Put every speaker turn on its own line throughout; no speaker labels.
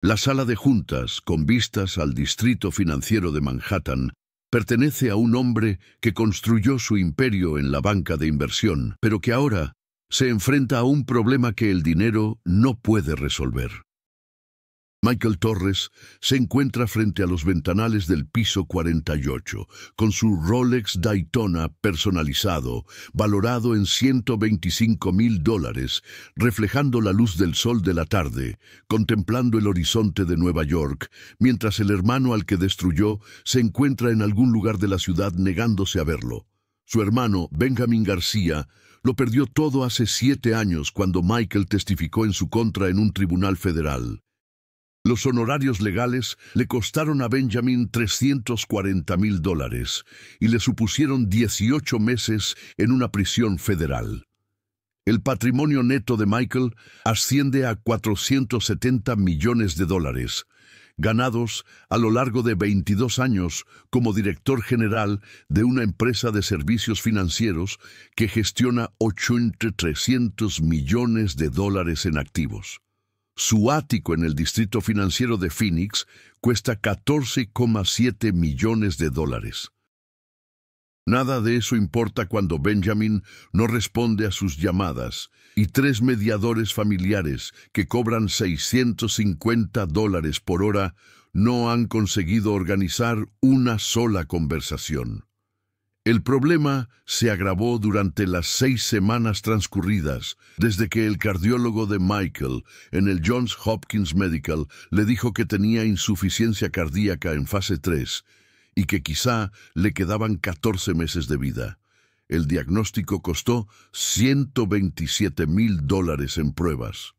La sala de juntas, con vistas al distrito financiero de Manhattan, pertenece a un hombre que construyó su imperio en la banca de inversión, pero que ahora se enfrenta a un problema que el dinero no puede resolver. Michael Torres se encuentra frente a los ventanales del piso 48, con su Rolex Daytona personalizado, valorado en $125,000, reflejando la luz del sol de la tarde, contemplando el horizonte de Nueva York, mientras el hermano al que destruyó se encuentra en algún lugar de la ciudad negándose a verlo. Su hermano, Benjamin García, lo perdió todo hace 7 años cuando Michael testificó en su contra en un tribunal federal. Los honorarios legales le costaron a Benjamin $340,000 y le supusieron 18 meses en una prisión federal. El patrimonio neto de Michael asciende a $470 millones, ganados a lo largo de 22 años como director general de una empresa de servicios financieros que gestiona $300 millones en activos. Su ático en el distrito financiero de Phoenix cuesta $14,7 millones. Nada de eso importa cuando Benjamin no responde a sus llamadas y 3 mediadores familiares que cobran $650 por hora no han conseguido organizar una sola conversación. El problema se agravó durante las 6 semanas transcurridas desde que el cardiólogo de Michael en el Johns Hopkins Medical le dijo que tenía insuficiencia cardíaca en fase 3 y que quizá le quedaban 14 meses de vida. El diagnóstico costó $127,000 en pruebas.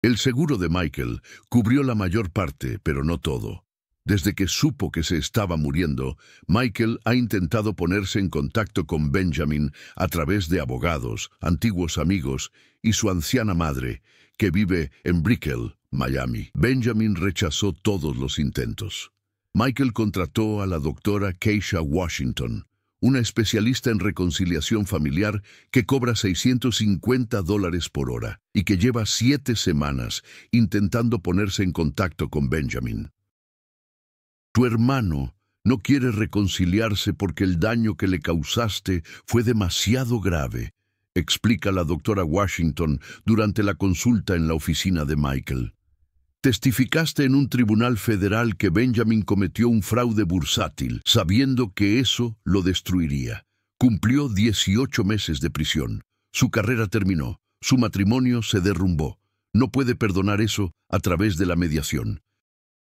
El seguro de Michael cubrió la mayor parte, pero no todo. Desde que supo que se estaba muriendo, Michael ha intentado ponerse en contacto con Benjamin a través de abogados, antiguos amigos y su anciana madre, que vive en Brickell, Miami. Benjamin rechazó todos los intentos. Michael contrató a la doctora Keisha Washington, una especialista en reconciliación familiar que cobra $650 por hora y que lleva 7 semanas intentando ponerse en contacto con Benjamin. Tu hermano no quiere reconciliarse porque el daño que le causaste fue demasiado grave, explica la doctora Washington durante la consulta en la oficina de Michael. Testificaste en un tribunal federal que Benjamin cometió un fraude bursátil, sabiendo que eso lo destruiría. Cumplió 18 meses de prisión. Su carrera terminó. Su matrimonio se derrumbó. No puede perdonar eso a través de la mediación.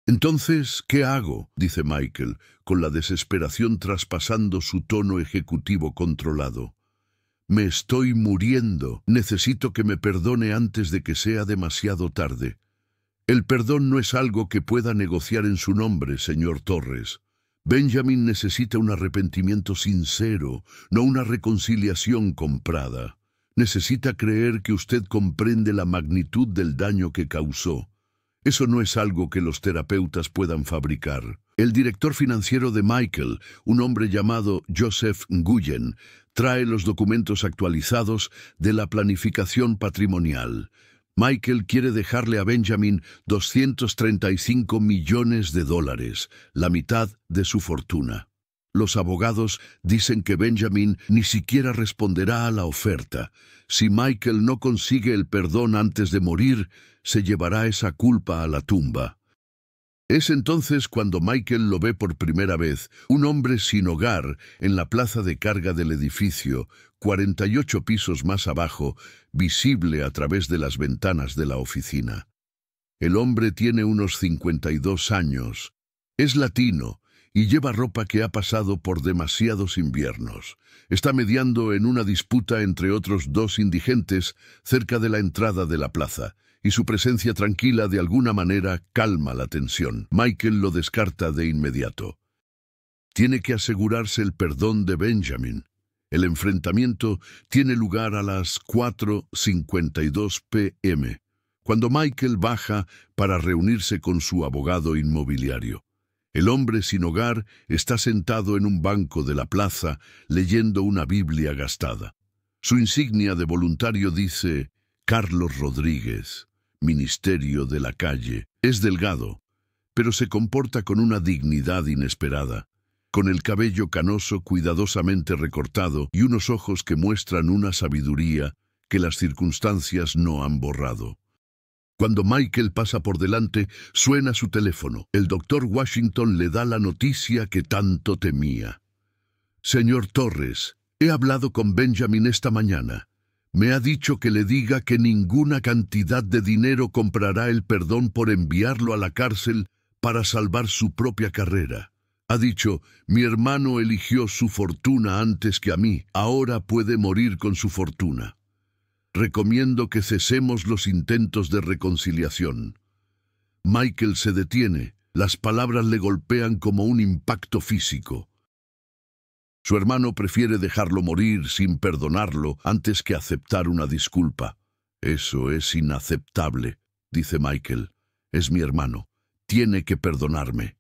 Entonces, ¿qué hago?, dice Michael, con la desesperación traspasando su tono ejecutivo controlado. Me estoy muriendo. Necesito que me perdone antes de que sea demasiado tarde. El perdón no es algo que pueda negociar en su nombre, señor Torres. Benjamin necesita un arrepentimiento sincero, no una reconciliación comprada. Necesita creer que usted comprende la magnitud del daño que causó. Eso no es algo que los terapeutas puedan fabricar. El director financiero de Michael, un hombre llamado Joseph Nguyen, trae los documentos actualizados de la planificación patrimonial. Michael quiere dejarle a Benjamin $235 millones, la mitad de su fortuna. Los abogados dicen que Benjamin ni siquiera responderá a la oferta. Si Michael no consigue el perdón antes de morir, se llevará esa culpa a la tumba. Es entonces cuando Michael lo ve por primera vez, un hombre sin hogar, en la plaza de carga del edificio, 48 pisos más abajo, visible a través de las ventanas de la oficina. El hombre tiene unos 52 años. Es latino y lleva ropa que ha pasado por demasiados inviernos. Está mediando en una disputa entre otros 2 indigentes cerca de la entrada de la plaza, y su presencia tranquila de alguna manera calma la tensión. Michael lo descarta de inmediato. Tiene que asegurarse el perdón de Benjamin. El enfrentamiento tiene lugar a las 4:52 p.m., cuando Michael baja para reunirse con su abogado inmobiliario. El hombre sin hogar está sentado en un banco de la plaza leyendo una Biblia gastada. Su insignia de voluntario dice Carlos Rodríguez. ministerio de la calle. Es delgado, pero se comporta con una dignidad inesperada, con el cabello canoso cuidadosamente recortado y unos ojos que muestran una sabiduría que las circunstancias no han borrado. Cuando Michael pasa por delante, suena su teléfono. El doctor Washington le da la noticia que tanto temía. «Señor Torres, he hablado con Benjamin esta mañana. Me ha dicho que le diga que ninguna cantidad de dinero comprará el perdón por enviarlo a la cárcel para salvar su propia carrera. Ha dicho, mi hermano eligió su fortuna antes que a mí, ahora puede morir con su fortuna. Recomiendo que cesemos los intentos de reconciliación». Michael se detiene. Las palabras le golpean como un impacto físico. Su hermano prefiere dejarlo morir sin perdonarlo antes que aceptar una disculpa. «Eso es inaceptable», dice Michael. «Es mi hermano. Tiene que perdonarme».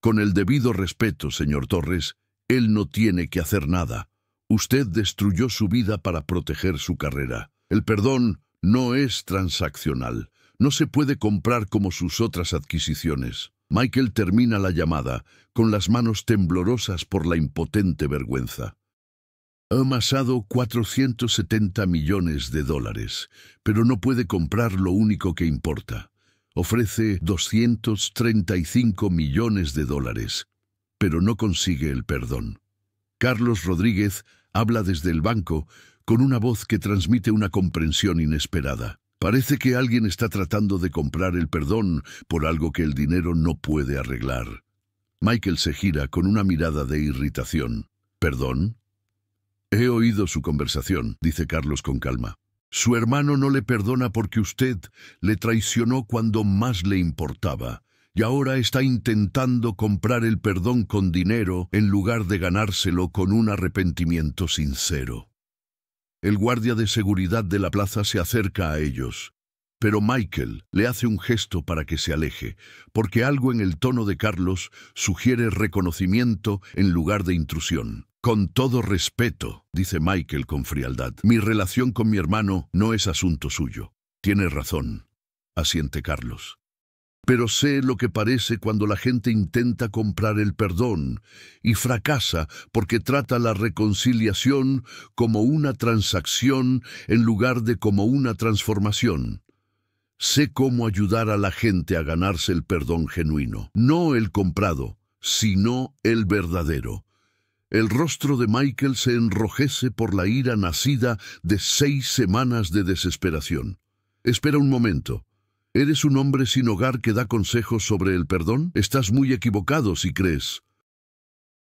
«Con el debido respeto, señor Torres, él no tiene que hacer nada. Usted destruyó su vida para proteger su carrera. El perdón no es transaccional. No se puede comprar como sus otras adquisiciones». Michael termina la llamada, con las manos temblorosas por la impotente vergüenza. Ha amasado $470 millones, pero no puede comprar lo único que importa. Ofrece $235 millones, pero no consigue el perdón. Carlos Rodríguez habla desde el banco con una voz que transmite una comprensión inesperada. Parece que alguien está tratando de comprar el perdón por algo que el dinero no puede arreglar. Michael se gira con una mirada de irritación. «¿Perdón?» «He oído su conversación», dice Carlos con calma. «Su hermano no le perdona porque usted le traicionó cuando más le importaba, y ahora está intentando comprar el perdón con dinero en lugar de ganárselo con un arrepentimiento sincero». El guardia de seguridad de la plaza se acerca a ellos, pero Michael le hace un gesto para que se aleje, porque algo en el tono de Carlos sugiere reconocimiento en lugar de intrusión. «Con todo respeto», dice Michael con frialdad, «mi relación con mi hermano no es asunto suyo». «Tiene razón», asiente Carlos. «Pero sé lo que parece cuando la gente intenta comprar el perdón y fracasa porque trata la reconciliación como una transacción en lugar de como una transformación. Sé cómo ayudar a la gente a ganarse el perdón genuino, no el comprado, sino el verdadero». El rostro de Michael se enrojece por la ira nacida de 6 semanas de desesperación. «Espera un momento. ¿Eres un hombre sin hogar que da consejos sobre el perdón? Estás muy equivocado si crees».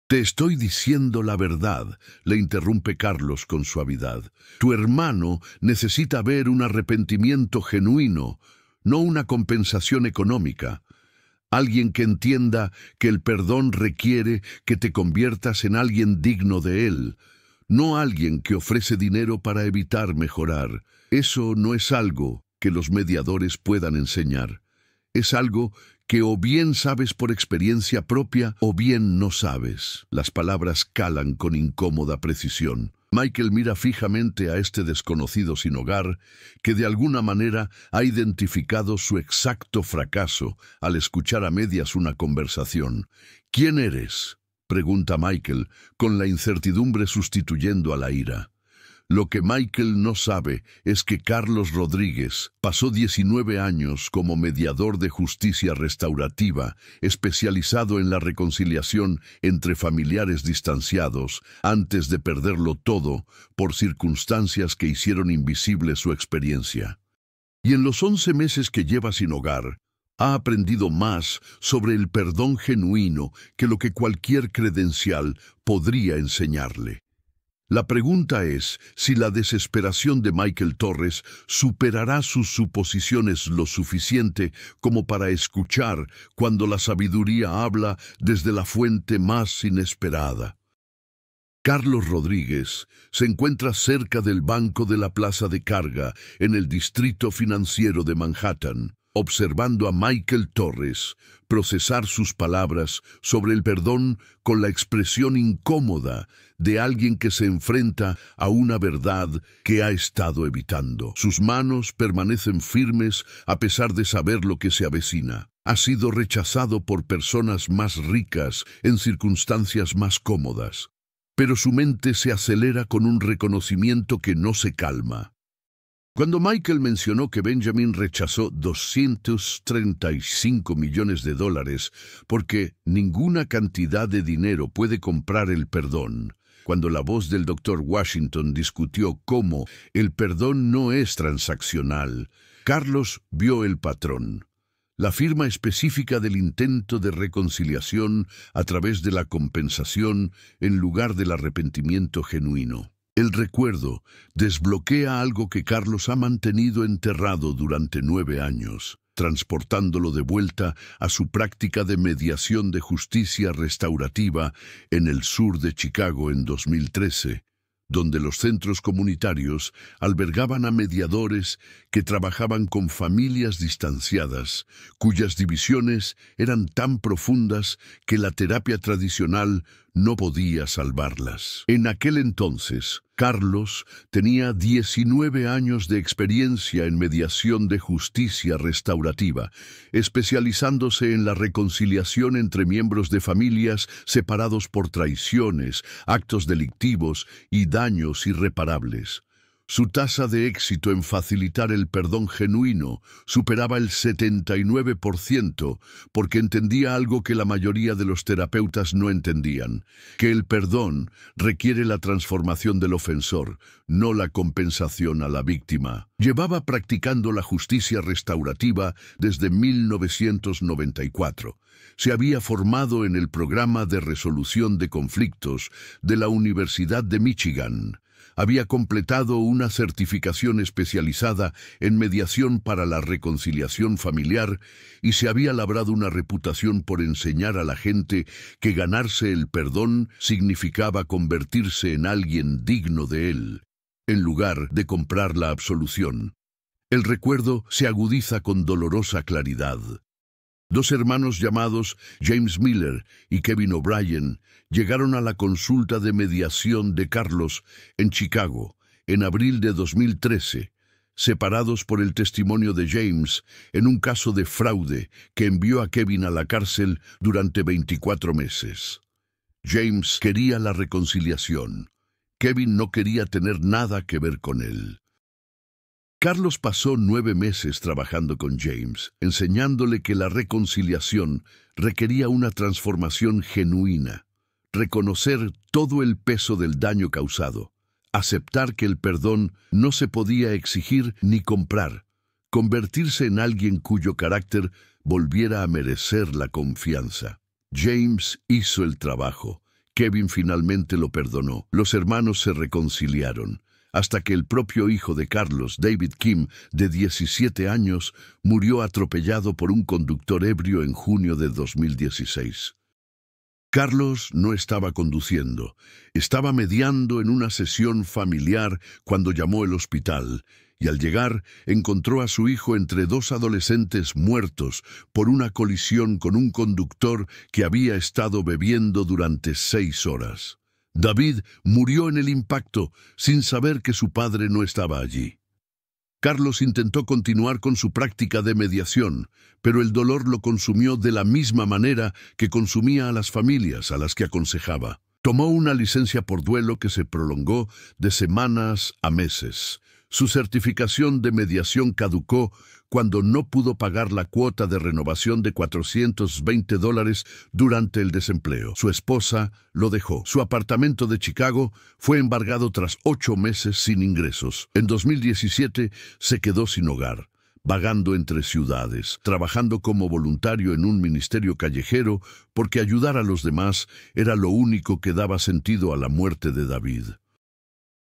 «Te estoy diciendo la verdad», le interrumpe Carlos con suavidad. «Tu hermano necesita ver un arrepentimiento genuino, no una compensación económica. Alguien que entienda que el perdón requiere que te conviertas en alguien digno de él, no alguien que ofrece dinero para evitar mejorar. Eso no es algo que los mediadores puedan enseñar. Es algo que o bien sabes por experiencia propia o bien no sabes». Las palabras calan con incómoda precisión. Michael mira fijamente a este desconocido sin hogar que de alguna manera ha identificado su exacto fracaso al escuchar a medias una conversación. «¿Quién eres?», pregunta Michael, con la incertidumbre sustituyendo a la ira. Lo que Michael no sabe es que Carlos Rodríguez pasó 19 años como mediador de justicia restaurativa, especializado en la reconciliación entre familiares distanciados, antes de perderlo todo por circunstancias que hicieron invisible su experiencia. Y en los 11 meses que lleva sin hogar, ha aprendido más sobre el perdón genuino que lo que cualquier credencial podría enseñarle. La pregunta es si la desesperación de Michael Torres superará sus suposiciones lo suficiente como para escuchar cuando la sabiduría habla desde la fuente más inesperada. Carlos Rodríguez se encuentra cerca del banco de la plaza de carga en el distrito financiero de Manhattan. observando a Michael Torres procesar sus palabras sobre el perdón con la expresión incómoda de alguien que se enfrenta a una verdad que ha estado evitando. Sus manos permanecen firmes a pesar de saber lo que se avecina. Ha sido rechazado por personas más ricas en circunstancias más cómodas, pero su mente se acelera con un reconocimiento que no se calma. Cuando Michael mencionó que Benjamin rechazó $235 millones porque ninguna cantidad de dinero puede comprar el perdón, cuando la voz del Dr. Washington discutió cómo el perdón no es transaccional, Carlos vio el patrón. La firma específica del intento de reconciliación a través de la compensación en lugar del arrepentimiento genuino. El recuerdo desbloquea algo que Carlos ha mantenido enterrado durante 9 años, transportándolo de vuelta a su práctica de mediación de justicia restaurativa en el sur de Chicago en 2013, donde los centros comunitarios albergaban a mediadores que trabajaban con familias distanciadas, cuyas divisiones eran tan profundas que la terapia tradicional no podía salvarlas. En aquel entonces, Carlos tenía 19 años de experiencia en mediación de justicia restaurativa, especializándose en la reconciliación entre miembros de familias separados por traiciones, actos delictivos y daños irreparables. Su tasa de éxito en facilitar el perdón genuino superaba el 79% porque entendía algo que la mayoría de los terapeutas no entendían, que el perdón requiere la transformación del ofensor, no la compensación a la víctima. Llevaba practicando la justicia restaurativa desde 1994. Se había formado en el programa de resolución de conflictos de la Universidad de Michigan. Había completado una certificación especializada en mediación para la reconciliación familiar y se había labrado una reputación por enseñar a la gente que ganarse el perdón significaba convertirse en alguien digno de él, en lugar de comprar la absolución. El recuerdo se agudiza con dolorosa claridad. 2 hermanos llamados James Miller y Kevin O'Brien llegaron a la consulta de mediación de Carlos en Chicago en abril de 2013, separados por el testimonio de James en un caso de fraude que envió a Kevin a la cárcel durante 24 meses. James quería la reconciliación. Kevin no quería tener nada que ver con él. Carlos pasó 9 meses trabajando con James, enseñándole que la reconciliación requería una transformación genuina, reconocer todo el peso del daño causado, aceptar que el perdón no se podía exigir ni comprar, convertirse en alguien cuyo carácter volviera a merecer la confianza. James hizo el trabajo. Kevin finalmente lo perdonó. Los hermanos se reconciliaron, hasta que el propio hijo de Carlos, David Kim, de 17 años, murió atropellado por un conductor ebrio en junio de 2016. Carlos no estaba conduciendo, estaba mediando en una sesión familiar cuando llamó al hospital, y al llegar encontró a su hijo entre 2 adolescentes muertos por una colisión con un conductor que había estado bebiendo durante 6 horas. David murió en el impacto sin saber que su padre no estaba allí. Carlos intentó continuar con su práctica de mediación, pero el dolor lo consumió de la misma manera que consumía a las familias a las que aconsejaba. Tomó una licencia por duelo que se prolongó de semanas a meses. Su certificación de mediación caducó cuando no pudo pagar la cuota de renovación de $420 durante el desempleo. Su esposa lo dejó. Su apartamento de Chicago fue embargado tras 8 meses sin ingresos. En 2017 se quedó sin hogar, vagando entre ciudades, trabajando como voluntario en un ministerio callejero porque ayudar a los demás era lo único que daba sentido a la muerte de David.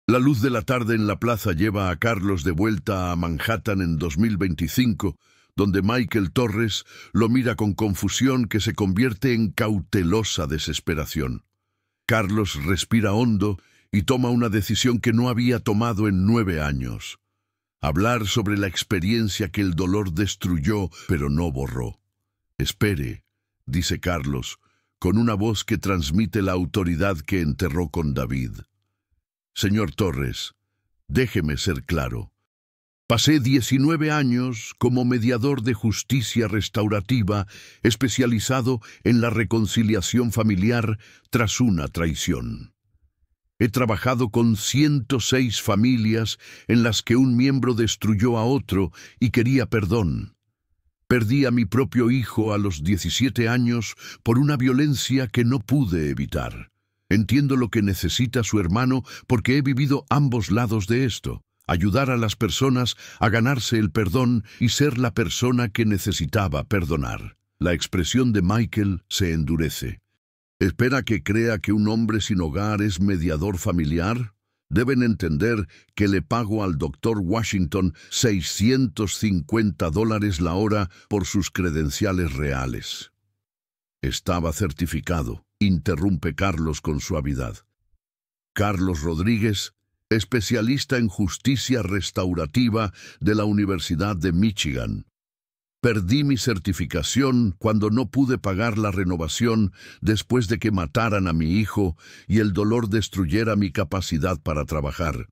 La luz de la tarde en la plaza lleva a Carlos de vuelta a Manhattan en 2025, donde Michael Torres lo mira con confusión que se convierte en cautelosa desesperación. Carlos respira hondo y toma una decisión que no había tomado en 9 años. Hablar sobre la experiencia que el dolor destruyó, pero no borró. «Espere», dice Carlos, con una voz que transmite la autoridad que enterró con David. «Señor Torres, déjeme ser claro. Pasé 19 años como mediador de justicia restaurativa especializado en la reconciliación familiar tras una traición. He trabajado con 106 familias en las que un miembro destruyó a otro y quería perdón. Perdí a mi propio hijo a los 17 años por una violencia que no pude evitar. Entiendo lo que necesita su hermano porque he vivido ambos lados de esto. Ayudar a las personas a ganarse el perdón y ser la persona que necesitaba perdonar». La expresión de Michael se endurece. ¿Espera que crea que un hombre sin hogar es mediador familiar? Deben entender que le pago al Dr. Washington $650 la hora por sus credenciales reales. Estaba certificado, interrumpe Carlos con suavidad. Carlos Rodríguez, especialista en justicia restaurativa de la Universidad de Michigan. Perdí mi certificación cuando no pude pagar la renovación después de que mataran a mi hijo y el dolor destruyera mi capacidad para trabajar.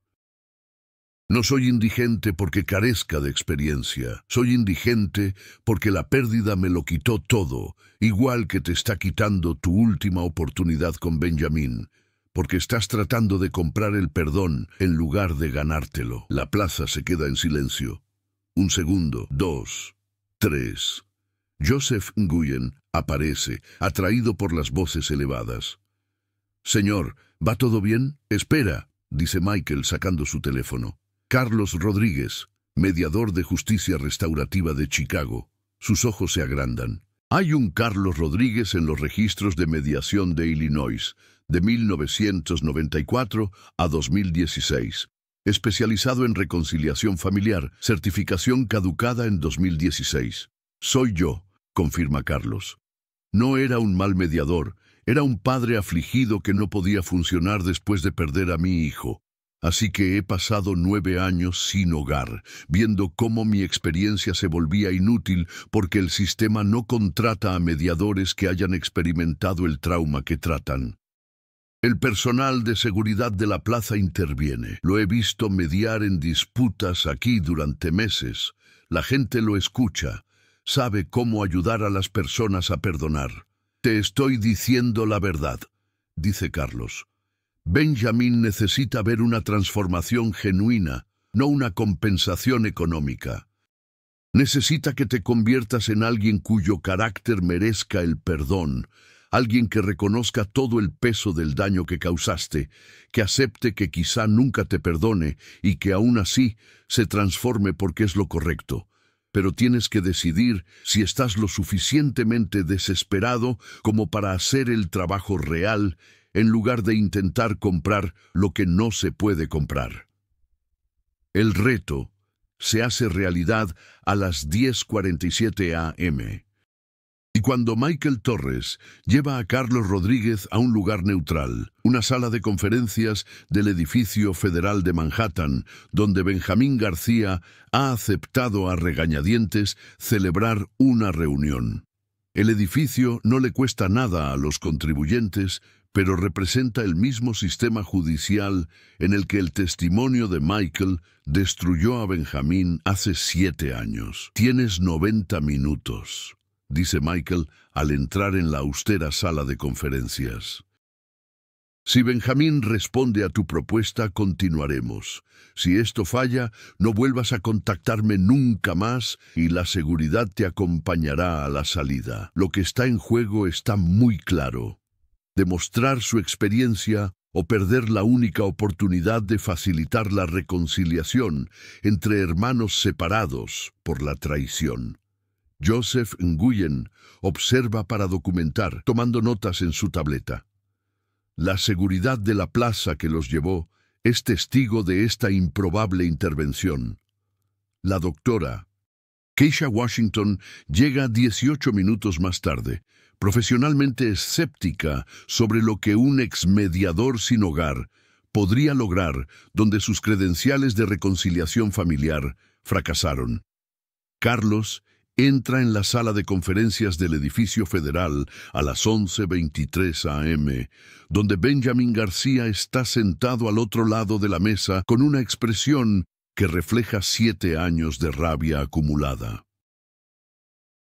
No soy indigente porque carezca de experiencia. Soy indigente porque la pérdida me lo quitó todo, igual que te está quitando tu última oportunidad con Benjamín. Porque estás tratando de comprar el perdón en lugar de ganártelo. La plaza se queda en silencio. 1 segundo, 2, 3. Joseph Nguyen aparece, atraído por las voces elevadas. «Señor, ¿va todo bien? Espera», dice Michael sacando su teléfono. Carlos Rodríguez, mediador de justicia restaurativa de Chicago. Sus ojos se agrandan. Hay un Carlos Rodríguez en los registros de mediación de Illinois, de 1994 a 2016, especializado en reconciliación familiar, certificación caducada en 2016. «Soy yo», confirma Carlos. «No era un mal mediador, era un padre afligido que no podía funcionar después de perder a mi hijo. Así que he pasado 9 años sin hogar, viendo cómo mi experiencia se volvía inútil porque el sistema no contrata a mediadores que hayan experimentado el trauma que tratan. El personal de seguridad de la plaza interviene. Lo he visto mediar en disputas aquí durante meses. La gente lo escucha. Sabe cómo ayudar a las personas a perdonar. Te estoy diciendo la verdad», dice Carlos. «Benjamín necesita ver una transformación genuina, no una compensación económica. Necesita que te conviertas en alguien cuyo carácter merezca el perdón, alguien que reconozca todo el peso del daño que causaste, que acepte que quizá nunca te perdone y que aún así se transforme porque es lo correcto. Pero tienes que decidir si estás lo suficientemente desesperado como para hacer el trabajo real en lugar de intentar comprar lo que no se puede comprar». El reto se hace realidad a las 10:47 a.m. Y cuando Michael Torres lleva a Carlos Rodríguez a un lugar neutral, una sala de conferencias del edificio federal de Manhattan, donde Benjamín García ha aceptado a regañadientes celebrar una reunión. El edificio no le cuesta nada a los contribuyentes, pero representa el mismo sistema judicial en el que el testimonio de Michael destruyó a Benjamín hace 7 años. «Tienes 90 minutos», dice Michael al entrar en la austera sala de conferencias. «Si Benjamín responde a tu propuesta, continuaremos. Si esto falla, no vuelvas a contactarme nunca más y la seguridad te acompañará a la salida. Lo que está en juego está muy claro. Demostrar su experiencia o perder la única oportunidad de facilitar la reconciliación entre hermanos separados por la traición». Joseph Nguyen observa para documentar, tomando notas en su tableta. La seguridad de la plaza que los llevó es testigo de esta improbable intervención. La doctora Keisha Washington llega 18 minutos más tarde, profesionalmente escéptica sobre lo que un exmediador sin hogar podría lograr donde sus credenciales de reconciliación familiar fracasaron. Carlos entra en la sala de conferencias del edificio federal a las 11:23 a.m., donde Benjamin García está sentado al otro lado de la mesa con una expresión que refleja 7 años de rabia acumulada.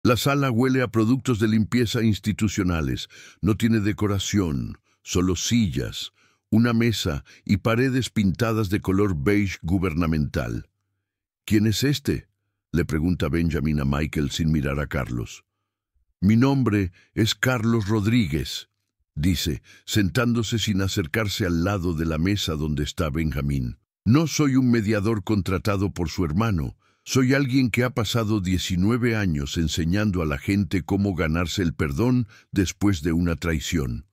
La sala huele a productos de limpieza institucionales. No tiene decoración, solo sillas, una mesa y paredes pintadas de color beige gubernamental. ¿Quién es este?, le pregunta Benjamin a Michael sin mirar a Carlos. Mi nombre es Carlos Rodríguez, dice, sentándose sin acercarse al lado de la mesa donde está Benjamin. No soy un mediador contratado por su hermano. Soy alguien que ha pasado 19 años enseñando a la gente cómo ganarse el perdón después de una traición.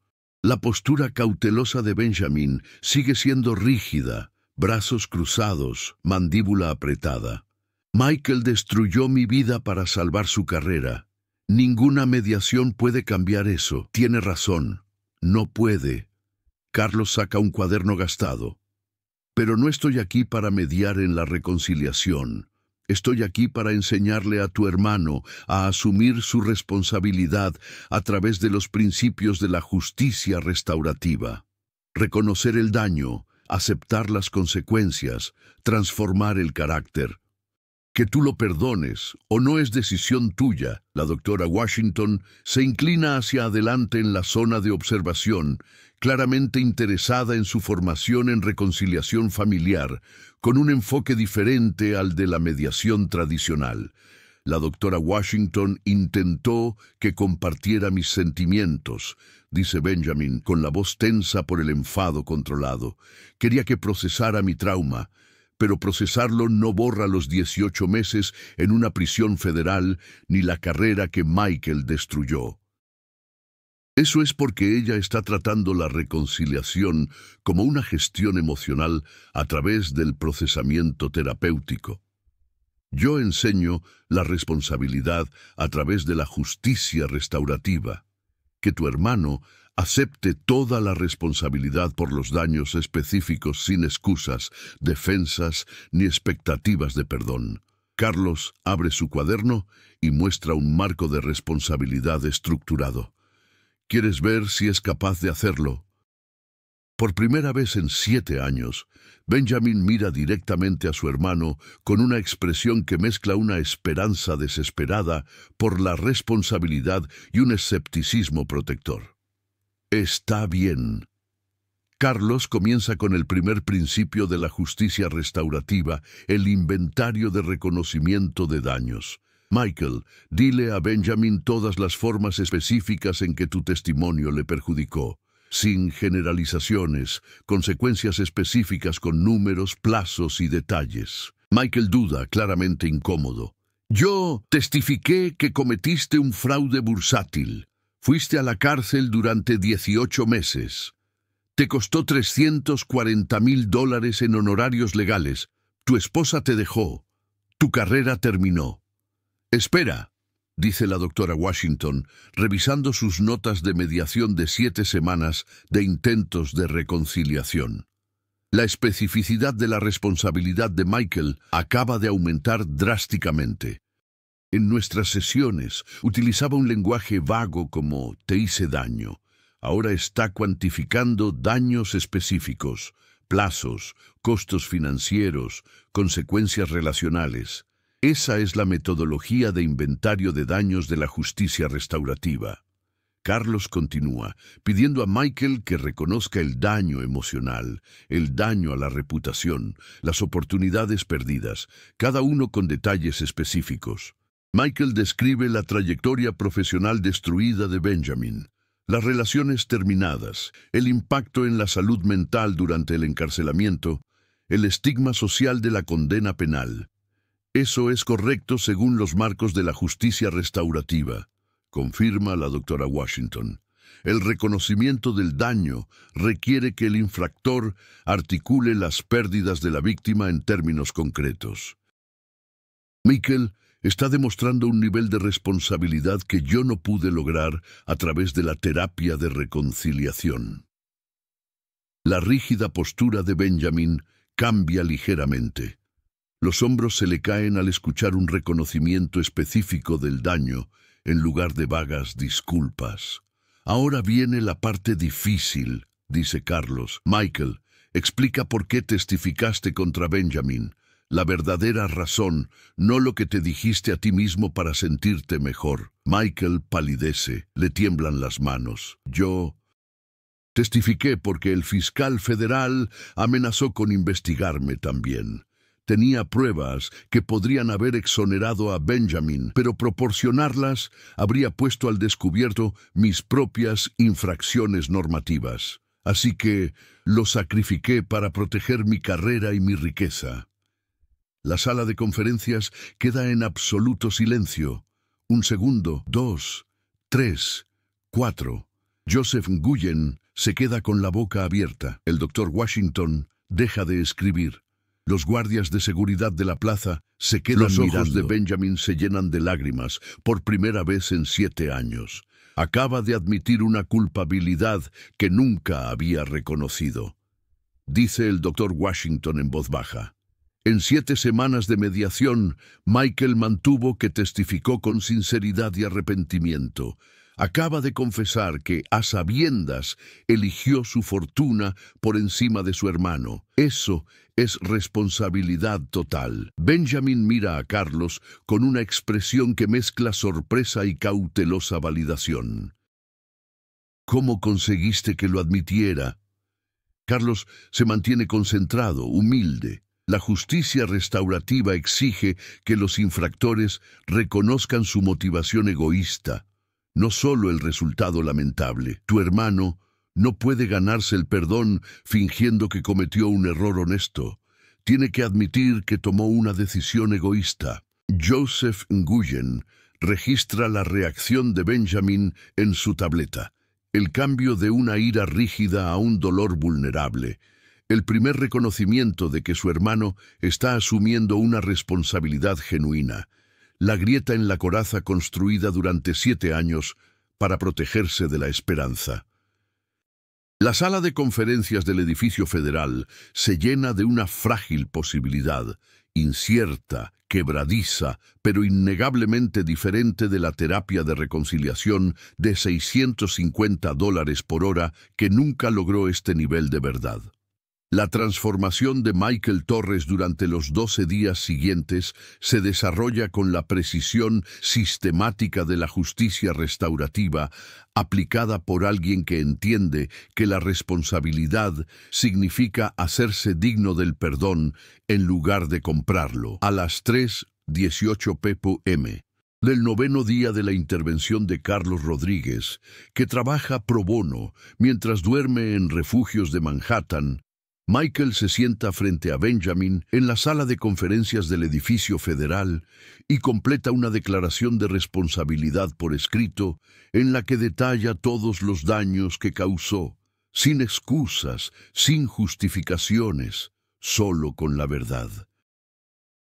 La postura cautelosa de Benjamin sigue siendo rígida, brazos cruzados, mandíbula apretada. Michael destruyó mi vida para salvar su carrera. Ninguna mediación puede cambiar eso. Tiene razón. No puede. Carlos saca un cuaderno gastado. Pero no estoy aquí para mediar en la reconciliación. Estoy aquí para enseñarle a tu hermano a asumir su responsabilidad a través de los principios de la justicia restaurativa. Reconocer el daño, aceptar las consecuencias, transformar el carácter. Que tú lo perdones o no es decisión tuya. La doctora Washington se inclina hacia adelante en la zona de observación, claramente interesada en su formación en reconciliación familiar, con un enfoque diferente al de la mediación tradicional. La doctora Washington intentó que compartiera mis sentimientos, dice Benjamin, con la voz tensa por el enfado controlado. Quería que procesara mi trauma, pero procesarlo no borra los 18 meses en una prisión federal ni la carrera que Michael destruyó. Eso es porque ella está tratando la reconciliación como una gestión emocional a través del procesamiento terapéutico. Yo enseño la responsabilidad a través de la justicia restaurativa. Que tu hermano acepte toda la responsabilidad por los daños específicos sin excusas, defensas ni expectativas de perdón. Carlos abre su cuaderno y muestra un marco de responsabilidad estructurado. ¿Quieres ver si es capaz de hacerlo? Por primera vez en 7 años, Benjamin mira directamente a su hermano con una expresión que mezcla una esperanza desesperada por la responsabilidad y un escepticismo protector. Está bien. Carlos comienza con el primer principio de la justicia restaurativa, el inventario de reconocimiento de daños. Michael, dile a Benjamin todas las formas específicas en que tu testimonio le perjudicó, sin generalizaciones, consecuencias específicas con números, plazos y detalles. Michael duda, claramente incómodo. Yo testifiqué que cometiste un fraude bursátil. Fuiste a la cárcel durante 18 meses. Te costó $340,000 en honorarios legales. Tu esposa te dejó. Tu carrera terminó. Espera, dice la doctora Washington, revisando sus notas de mediación de 7 semanas de intentos de reconciliación. La especificidad de la responsabilidad de Michael acaba de aumentar drásticamente. En nuestras sesiones utilizaba un lenguaje vago como «te hice daño». Ahora está cuantificando daños específicos, plazos, costos financieros, consecuencias relacionales. Esa es la metodología de inventario de daños de la justicia restaurativa. Carlos continúa, pidiendo a Michael que reconozca el daño emocional, el daño a la reputación, las oportunidades perdidas, cada uno con detalles específicos. Michael describe la trayectoria profesional destruida de Benjamin, las relaciones terminadas, el impacto en la salud mental durante el encarcelamiento, el estigma social de la condena penal. Eso es correcto según los marcos de la justicia restaurativa, confirma la doctora Washington. El reconocimiento del daño requiere que el infractor articule las pérdidas de la víctima en términos concretos. Michael está demostrando un nivel de responsabilidad que yo no pude lograr a través de la terapia de reconciliación. La rígida postura de Benjamin cambia ligeramente. Los hombros se le caen al escuchar un reconocimiento específico del daño, en lugar de vagas disculpas. Ahora viene la parte difícil, dice Carlos. Michael, explica por qué testificaste contra Benjamin. La verdadera razón, no lo que te dijiste a ti mismo para sentirte mejor. Michael palidece, le tiemblan las manos. Yo testifiqué porque el fiscal federal amenazó con investigarme también. Tenía pruebas que podrían haber exonerado a Benjamin, pero proporcionarlas habría puesto al descubierto mis propias infracciones normativas. Así que lo sacrifiqué para proteger mi carrera y mi riqueza. La sala de conferencias queda en absoluto silencio. 1 segundo, 2, 3, 4. Joseph Nguyen se queda con la boca abierta. El doctor Washington deja de escribir. Los guardias de seguridad de la plaza se quedan mirando. Los ojos de Benjamin se llenan de lágrimas por primera vez en 7 años. Acaba de admitir una culpabilidad que nunca había reconocido. Dice el doctor Washington en voz baja. En 7 semanas de mediación, Michael mantuvo que testificó con sinceridad y arrepentimiento. Acaba de confesar que, a sabiendas, eligió su fortuna por encima de su hermano. Eso es responsabilidad total. Benjamin mira a Carlos con una expresión que mezcla sorpresa y cautelosa validación. ¿Cómo conseguiste que lo admitiera? Carlos se mantiene concentrado, humilde. La justicia restaurativa exige que los infractores reconozcan su motivación egoísta, no solo el resultado lamentable. Tu hermano no puede ganarse el perdón fingiendo que cometió un error honesto. Tiene que admitir que tomó una decisión egoísta. Joseph Nguyen registra la reacción de Benjamin en su tableta. El cambio de una ira rígida a un dolor vulnerable. El primer reconocimiento de que su hermano está asumiendo una responsabilidad genuina. La grieta en la coraza construida durante 7 años para protegerse de la esperanza. La sala de conferencias del edificio federal se llena de una frágil posibilidad, incierta, quebradiza, pero innegablemente diferente de la terapia de reconciliación de $650 por hora que nunca logró este nivel de verdad. La transformación de Michael Torres durante los 12 días siguientes se desarrolla con la precisión sistemática de la justicia restaurativa aplicada por alguien que entiende que la responsabilidad significa hacerse digno del perdón en lugar de comprarlo. A las 3:18 p.m. del 9º día de la intervención de Carlos Rodríguez, que trabaja pro bono mientras duerme en refugios de Manhattan, Michael se sienta frente a Benjamin en la sala de conferencias del edificio federal y completa una declaración de responsabilidad por escrito en la que detalla todos los daños que causó, sin excusas, sin justificaciones, solo con la verdad.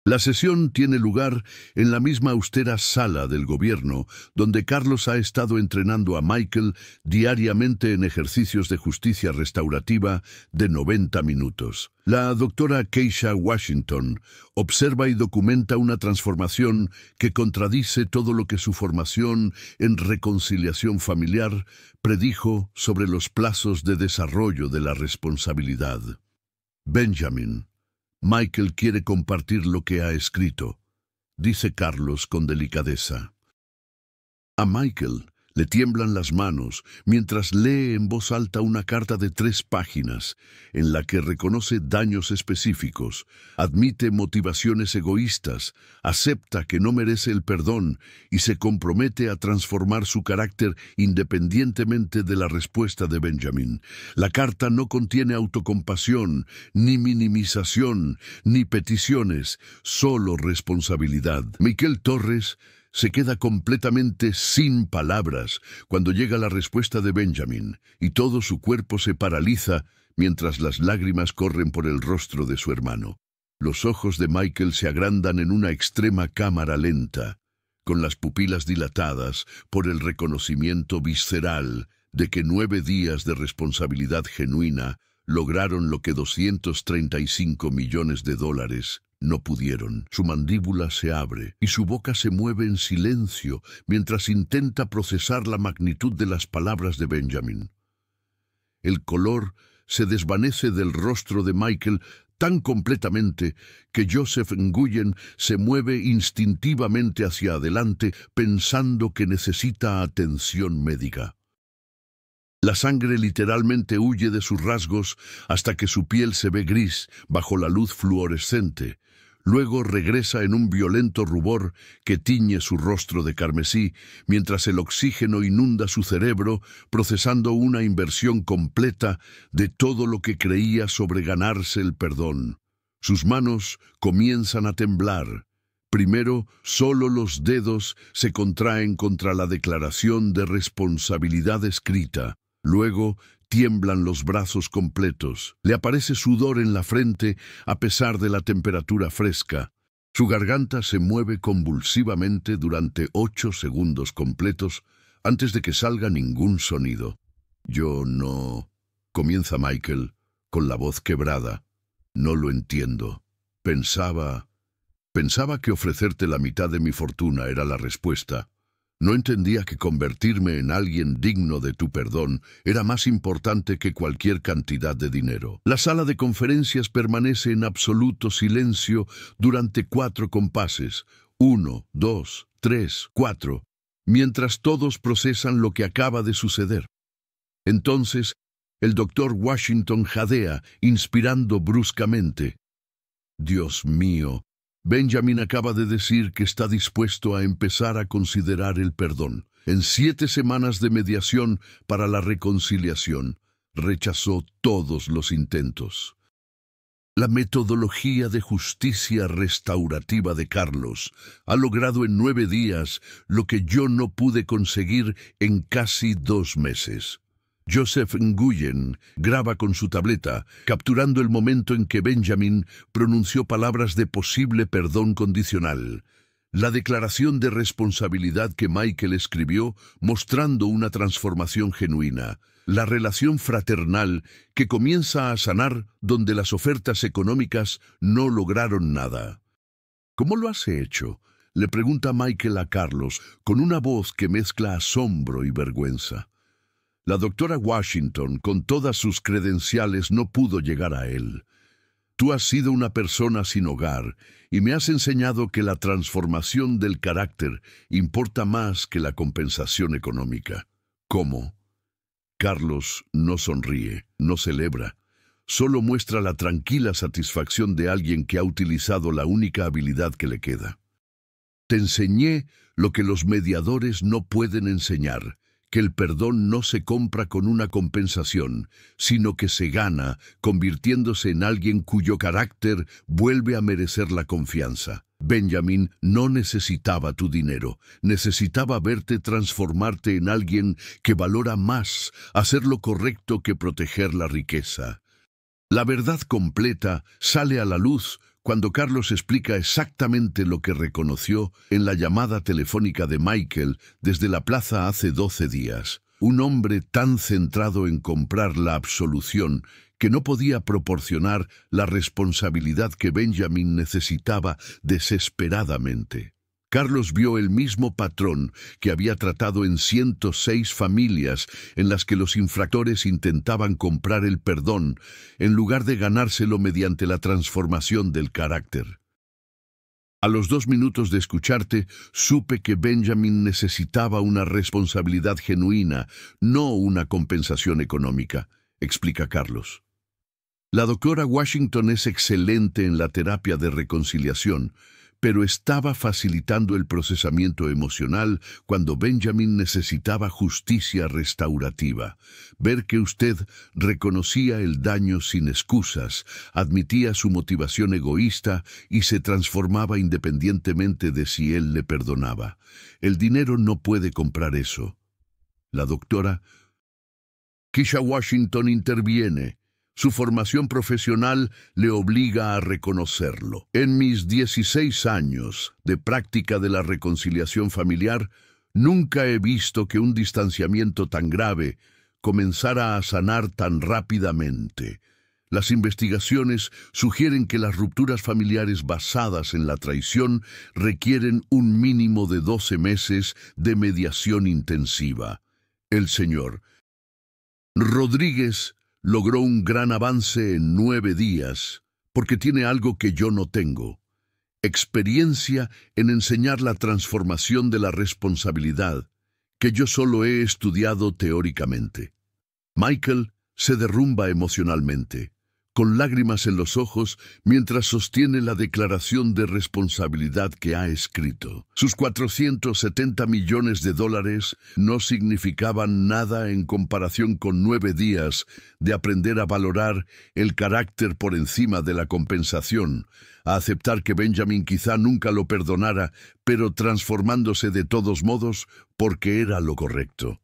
La sesión tiene lugar en la misma austera sala del gobierno, donde Carlos ha estado entrenando a Michael diariamente en ejercicios de justicia restaurativa de 90 minutos. La doctora Keisha Washington observa y documenta una transformación que contradice todo lo que su formación en reconciliación familiar predijo sobre los plazos de desarrollo de la responsabilidad. Benjamin. Michael quiere compartir lo que ha escrito, dice Carlos con delicadeza. A Michael le tiemblan las manos mientras lee en voz alta una carta de 3 páginas en la que reconoce daños específicos, admite motivaciones egoístas, acepta que no merece el perdón y se compromete a transformar su carácter independientemente de la respuesta de Benjamin. La carta no contiene autocompasión, ni minimización, ni peticiones, solo responsabilidad. Michael Torres se queda completamente sin palabras cuando llega la respuesta de Benjamin, y todo su cuerpo se paraliza mientras las lágrimas corren por el rostro de su hermano. Los ojos de Michael se agrandan en una extrema cámara lenta, con las pupilas dilatadas por el reconocimiento visceral de que 9 días de responsabilidad genuina lograron lo que 235 millones de dólares no pudieron. Su mandíbula se abre y su boca se mueve en silencio mientras intenta procesar la magnitud de las palabras de Benjamin. El color se desvanece del rostro de Michael tan completamente que Joseph Nguyen se mueve instintivamente hacia adelante pensando que necesita atención médica. La sangre literalmente huye de sus rasgos hasta que su piel se ve gris bajo la luz fluorescente. Luego regresa en un violento rubor que tiñe su rostro de carmesí, mientras el oxígeno inunda su cerebro, procesando una inversión completa de todo lo que creía sobre ganarse el perdón. Sus manos comienzan a temblar. Primero, solo los dedos se contraen contra la declaración de responsabilidad escrita. Luego, tiemblan los brazos completos. Le aparece sudor en la frente a pesar de la temperatura fresca. Su garganta se mueve convulsivamente durante 8 segundos completos antes de que salga ningún sonido. «Yo no...», comienza Michael, con la voz quebrada. «No lo entiendo. Pensaba que ofrecerte la mitad de mi fortuna era la respuesta. No entendía que convertirme en alguien digno de tu perdón era más importante que cualquier cantidad de dinero». La sala de conferencias permanece en absoluto silencio durante 4 compases. 1, 2, 3, 4, mientras todos procesan lo que acaba de suceder. Entonces, el doctor Washington jadea, inspirando bruscamente. «Dios mío, Benjamin acaba de decir que está dispuesto a empezar a considerar el perdón. En 7 semanas de mediación para la reconciliación, rechazó todos los intentos». La metodología de justicia restaurativa de Carlos ha logrado en 9 días lo que yo no pude conseguir en casi 2 meses. Joseph Nguyen graba con su tableta, capturando el momento en que Benjamin pronunció palabras de posible perdón condicional. La declaración de responsabilidad que Michael escribió, mostrando una transformación genuina. La relación fraternal que comienza a sanar donde las ofertas económicas no lograron nada. «¿Cómo lo has hecho?», le pregunta Michael a Carlos, con una voz que mezcla asombro y vergüenza. La doctora Washington, con todas sus credenciales, no pudo llegar a él. «Tú has sido una persona sin hogar y me has enseñado que la transformación del carácter importa más que la compensación económica». «¿Cómo?». Carlos no sonríe, no celebra. Solo muestra la tranquila satisfacción de alguien que ha utilizado la única habilidad que le queda. «Te enseñé lo que los mediadores no pueden enseñar, que el perdón no se compra con una compensación, sino que se gana convirtiéndose en alguien cuyo carácter vuelve a merecer la confianza. Benjamin no necesitaba tu dinero, necesitaba verte transformarte en alguien que valora más hacer lo correcto que proteger la riqueza». La verdad completa sale a la luz cuando Carlos explica exactamente lo que reconoció en la llamada telefónica de Michael desde la plaza hace 12 días. Un hombre tan centrado en comprar la absolución que no podía proporcionar la responsabilidad que Benjamin necesitaba desesperadamente. Carlos vio el mismo patrón que había tratado en 106 familias en las que los infractores intentaban comprar el perdón en lugar de ganárselo mediante la transformación del carácter. A los 2 minutos de escucharte, supe que Benjamin necesitaba una responsabilidad genuina, no una compensación económica, explica Carlos. La doctora Washington es excelente en la terapia de reconciliación, pero estaba facilitando el procesamiento emocional cuando Benjamin necesitaba justicia restaurativa. Ver que usted reconocía el daño sin excusas, admitía su motivación egoísta y se transformaba independientemente de si él le perdonaba. El dinero no puede comprar eso. La doctora Keisha Washington interviene. Su formación profesional le obliga a reconocerlo. En mis 16 años de práctica de la reconciliación familiar, nunca he visto que un distanciamiento tan grave comenzara a sanar tan rápidamente. Las investigaciones sugieren que las rupturas familiares basadas en la traición requieren un mínimo de 12 meses de mediación intensiva. El señor Rodríguez logró un gran avance en 9 días, porque tiene algo que yo no tengo: experiencia en enseñar la transformación de la responsabilidad, que yo solo he estudiado teóricamente. Michael se derrumba emocionalmente, con lágrimas en los ojos, mientras sostiene la declaración de responsabilidad que ha escrito. Sus $470 millones no significaban nada en comparación con 9 días de aprender a valorar el carácter por encima de la compensación, a aceptar que Benjamin quizá nunca lo perdonara, pero transformándose de todos modos porque era lo correcto.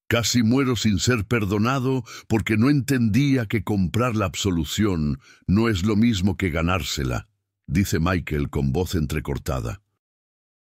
Casi muero sin ser perdonado porque no entendía que comprar la absolución no es lo mismo que ganársela, dice Michael con voz entrecortada.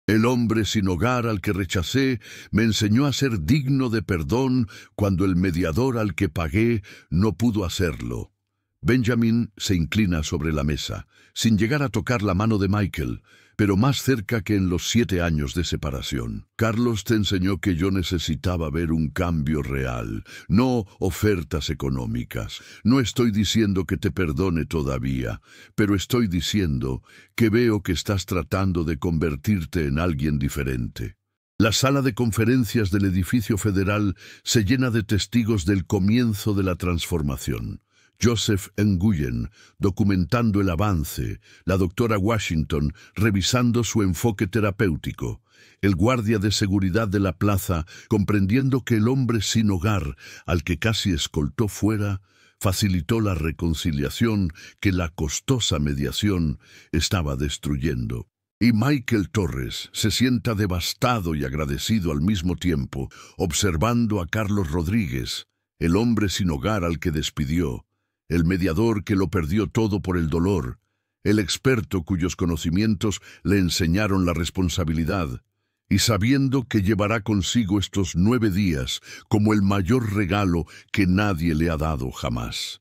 El hombre sin hogar al que rechacé me enseñó a ser digno de perdón cuando el mediador al que pagué no pudo hacerlo. Benjamin se inclina sobre la mesa, sin llegar a tocar la mano de Michael, pero más cerca que en los 7 años de separación. Carlos te enseñó que yo necesitaba ver un cambio real, no ofertas económicas. No estoy diciendo que te perdone todavía, pero estoy diciendo que veo que estás tratando de convertirte en alguien diferente. La sala de conferencias del edificio federal se llena de testigos del comienzo de la transformación. Joseph Nguyen, documentando el avance, la doctora Washington, revisando su enfoque terapéutico, el guardia de seguridad de la plaza, comprendiendo que el hombre sin hogar, al que casi escoltó fuera, facilitó la reconciliación que la costosa mediación estaba destruyendo. Y Michael Torres se sienta devastado y agradecido al mismo tiempo, observando a Carlos Rodríguez, el hombre sin hogar al que despidió, el mediador que lo perdió todo por el dolor, el experto cuyos conocimientos le enseñaron la responsabilidad, y sabiendo que llevará consigo estos 9 días como el mayor regalo que nadie le ha dado jamás.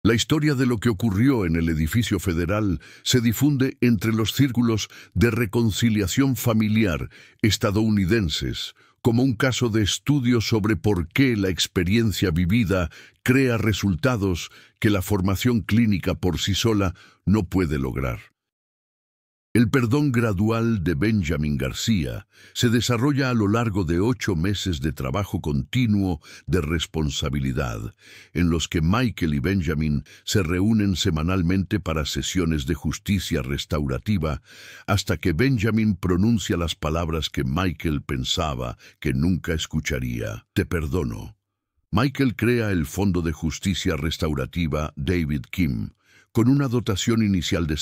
La historia de lo que ocurrió en el edificio federal se difunde entre los círculos de reconciliación familiar estadounidenses, como un caso de estudio sobre por qué la experiencia vivida crea resultados que la formación clínica por sí sola no puede lograr. El perdón gradual de Benjamin García se desarrolla a lo largo de 8 meses de trabajo continuo de responsabilidad, en los que Michael y Benjamin se reúnen semanalmente para sesiones de justicia restaurativa, hasta que Benjamin pronuncia las palabras que Michael pensaba que nunca escucharía: te perdono. Michael crea el Fondo de Justicia Restaurativa David Kim, con una dotación inicial de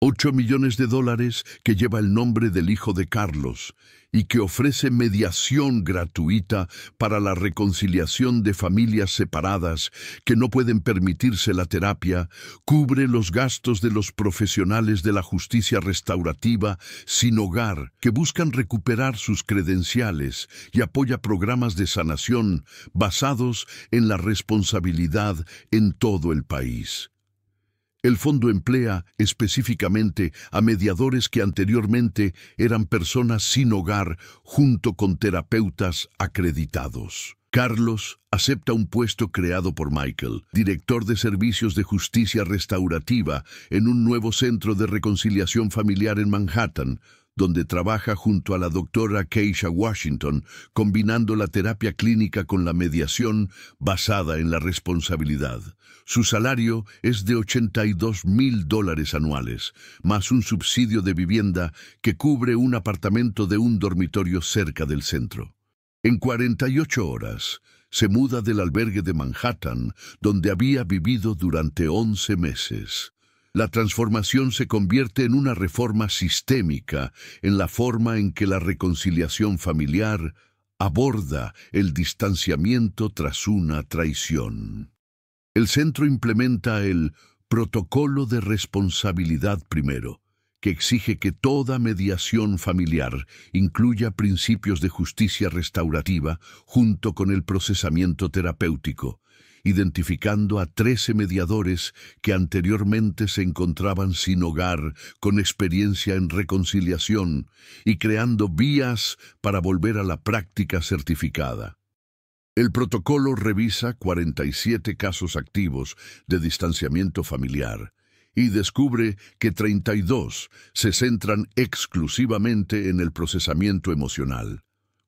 $8 millones que lleva el nombre del hijo de Carlos y que ofrece mediación gratuita para la reconciliación de familias separadas que no pueden permitirse la terapia, cubre los gastos de los profesionales de la justicia restaurativa sin hogar que buscan recuperar sus credenciales y apoya programas de sanación basados en la responsabilidad en todo el país. El fondo emplea específicamente a mediadores que anteriormente eran personas sin hogar junto con terapeutas acreditados. Carlos acepta un puesto creado por Michael, director de servicios de justicia restaurativa en un nuevo centro de reconciliación familiar en Manhattan, donde trabaja junto a la doctora Keisha Washington, combinando la terapia clínica con la mediación basada en la responsabilidad. Su salario es de $82,000 anuales, más un subsidio de vivienda que cubre un apartamento de un dormitorio cerca del centro. En 48 horas, se muda del albergue de Manhattan, donde había vivido durante 11 meses. La transformación se convierte en una reforma sistémica en la forma en que la reconciliación familiar aborda el distanciamiento tras una traición. El centro implementa el Protocolo de Responsabilidad Primero, que exige que toda mediación familiar incluya principios de justicia restaurativa junto con el procesamiento terapéutico, identificando a 13 mediadores que anteriormente se encontraban sin hogar, con experiencia en reconciliación, y creando vías para volver a la práctica certificada. El protocolo revisa 47 casos activos de distanciamiento familiar y descubre que 32 se centran exclusivamente en el procesamiento emocional,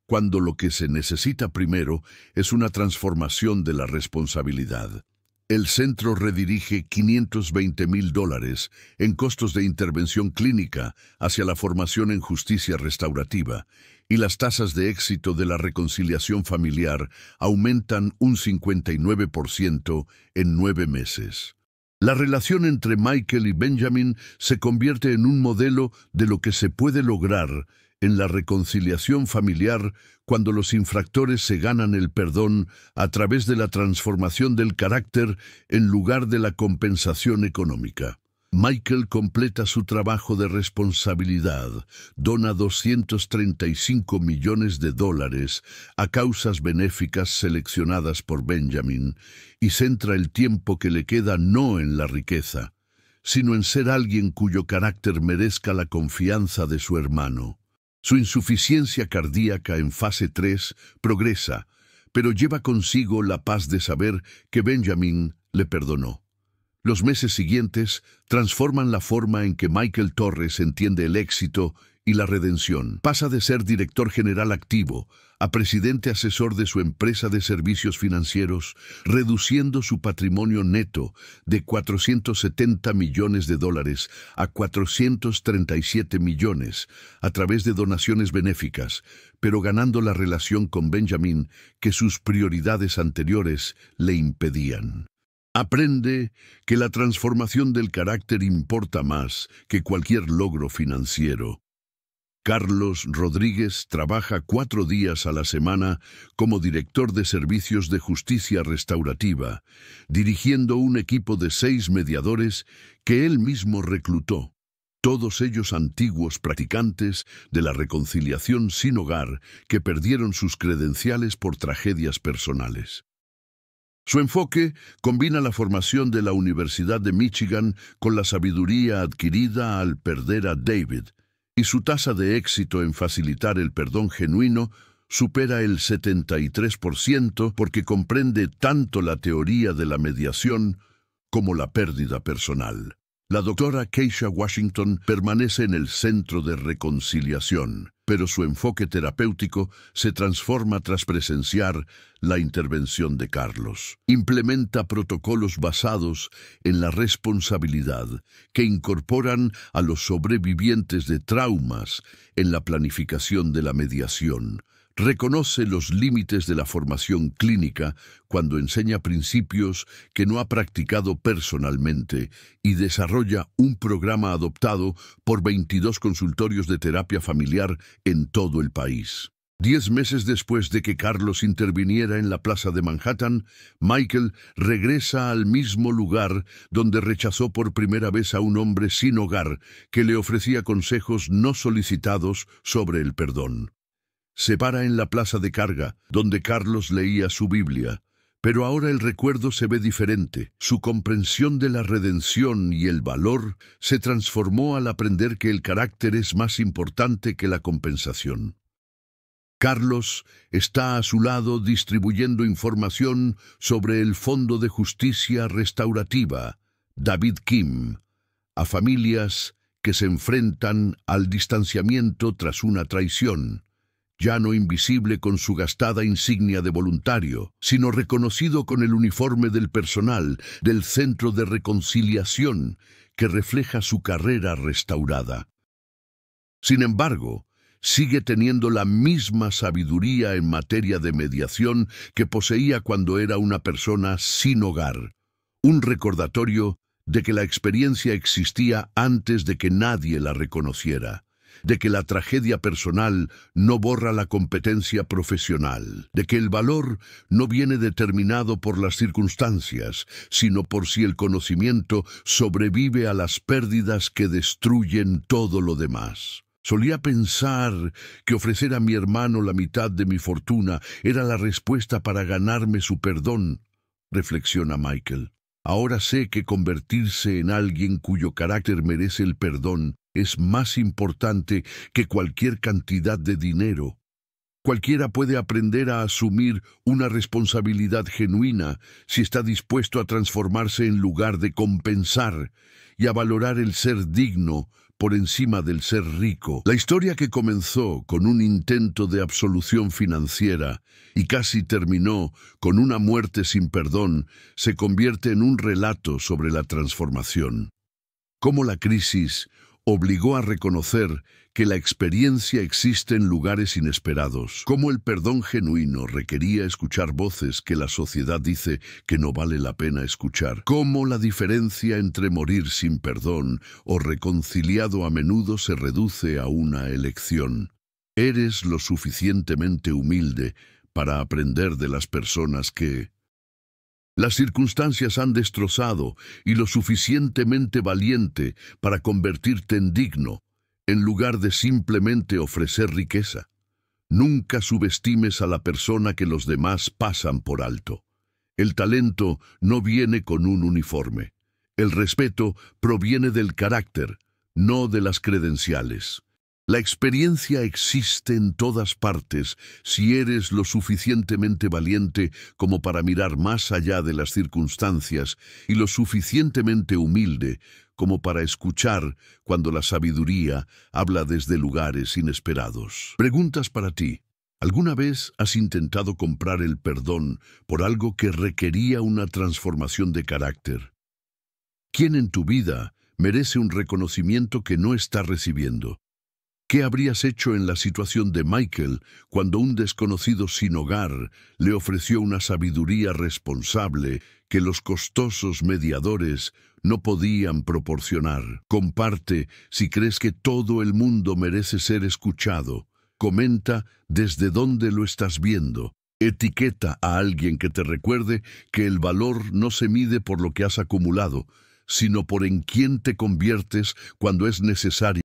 cuando lo que se necesita primero es una transformación de la responsabilidad. El centro redirige $520,000 en costos de intervención clínica hacia la formación en justicia restaurativa, y las tasas de éxito de la reconciliación familiar aumentan un 59% en 9 meses. La relación entre Michael y Benjamin se convierte en un modelo de lo que se puede lograr en la reconciliación familiar cuando los infractores se ganan el perdón a través de la transformación del carácter en lugar de la compensación económica. Michael completa su trabajo de responsabilidad, dona $235 millones a causas benéficas seleccionadas por Benjamin y centra el tiempo que le queda no en la riqueza, sino en ser alguien cuyo carácter merezca la confianza de su hermano. Su insuficiencia cardíaca en fase 3 progresa, pero lleva consigo la paz de saber que Benjamin le perdonó. Los meses siguientes transforman la forma en que Michael Torres entiende el éxito y la redención. Pasa de ser director general activo a presidente asesor de su empresa de servicios financieros, reduciendo su patrimonio neto de $470 millones a $437 millones a través de donaciones benéficas, pero ganando la relación con Benjamin que sus prioridades anteriores le impedían. Aprende que la transformación del carácter importa más que cualquier logro financiero. Carlos Rodríguez trabaja 4 días a la semana como director de servicios de justicia restaurativa, dirigiendo un equipo de 6 mediadores que él mismo reclutó, todos ellos antiguos practicantes de la reconciliación sin hogar que perdieron sus credenciales por tragedias personales. Su enfoque combina la formación de la Universidad de Michigan con la sabiduría adquirida al perder a David, y su tasa de éxito en facilitar el perdón genuino supera el 73% porque comprende tanto la teoría de la mediación como la pérdida personal. La doctora Keisha Washington permanece en el centro de reconciliación, pero su enfoque terapéutico se transforma tras presenciar la intervención de Carlos. Implementa protocolos basados en la responsabilidad que incorporan a los sobrevivientes de traumas en la planificación de la mediación. Reconoce los límites de la formación clínica cuando enseña principios que no ha practicado personalmente y desarrolla un programa adoptado por 22 consultorios de terapia familiar en todo el país. 10 meses después de que Carlos interviniera en la plaza de Manhattan, Michael regresa al mismo lugar donde rechazó por primera vez a un hombre sin hogar que le ofrecía consejos no solicitados sobre el perdón. Se para en la plaza de carga, donde Carlos leía su Biblia, pero ahora el recuerdo se ve diferente. Su comprensión de la redención y el valor se transformó al aprender que el carácter es más importante que la compensación. Carlos está a su lado distribuyendo información sobre el Fondo de Justicia Restaurativa, David Kim, a familias que se enfrentan al distanciamiento tras una traición, ya no invisible con su gastada insignia de voluntario, sino reconocido con el uniforme del personal del Centro de Reconciliación que refleja su carrera restaurada. Sin embargo, sigue teniendo la misma sabiduría en materia de mediación que poseía cuando era una persona sin hogar, un recordatorio de que la experiencia existía antes de que nadie la reconociera, de que la tragedia personal no borra la competencia profesional, de que el valor no viene determinado por las circunstancias, sino por si el conocimiento sobrevive a las pérdidas que destruyen todo lo demás. Solía pensar que ofrecer a mi hermano la mitad de mi fortuna era la respuesta para ganarme su perdón. reflexiona Michael. Ahora sé que convertirse en alguien cuyo carácter merece el perdón es más importante que cualquier cantidad de dinero. Cualquiera puede aprender a asumir una responsabilidad genuina si está dispuesto a transformarse en lugar de compensar y a valorar el ser digno por encima del ser rico. La historia que comenzó con un intento de absolución financiera y casi terminó con una muerte sin perdón se convierte en un relato sobre la transformación. Cómo la crisis obligó a reconocer que la experiencia existe en lugares inesperados. Cómo el perdón genuino requería escuchar voces que la sociedad dice que no vale la pena escuchar. Cómo la diferencia entre morir sin perdón o reconciliado a menudo se reduce a una elección. Eres lo suficientemente humilde para aprender de las personas que las circunstancias han destrozado y lo suficientemente valiente para convertirte en digno, en lugar de simplemente ofrecer riqueza. Nunca subestimes a la persona que los demás pasan por alto. El talento no viene con un uniforme. El respeto proviene del carácter, no de las credenciales. La experiencia existe en todas partes si eres lo suficientemente valiente como para mirar más allá de las circunstancias y lo suficientemente humilde como para escuchar cuando la sabiduría habla desde lugares inesperados. Preguntas para ti. ¿Alguna vez has intentado comprar el perdón por algo que requería una transformación de carácter? ¿Quién en tu vida merece un reconocimiento que no está recibiendo? ¿Qué habrías hecho en la situación de Michael cuando un desconocido sin hogar le ofreció una sabiduría responsable que los costosos mediadores no podían proporcionar? Comparte si crees que todo el mundo merece ser escuchado. Comenta desde dónde lo estás viendo. Etiqueta a alguien que te recuerde que el valor no se mide por lo que has acumulado, sino por en quién te conviertes cuando es necesario.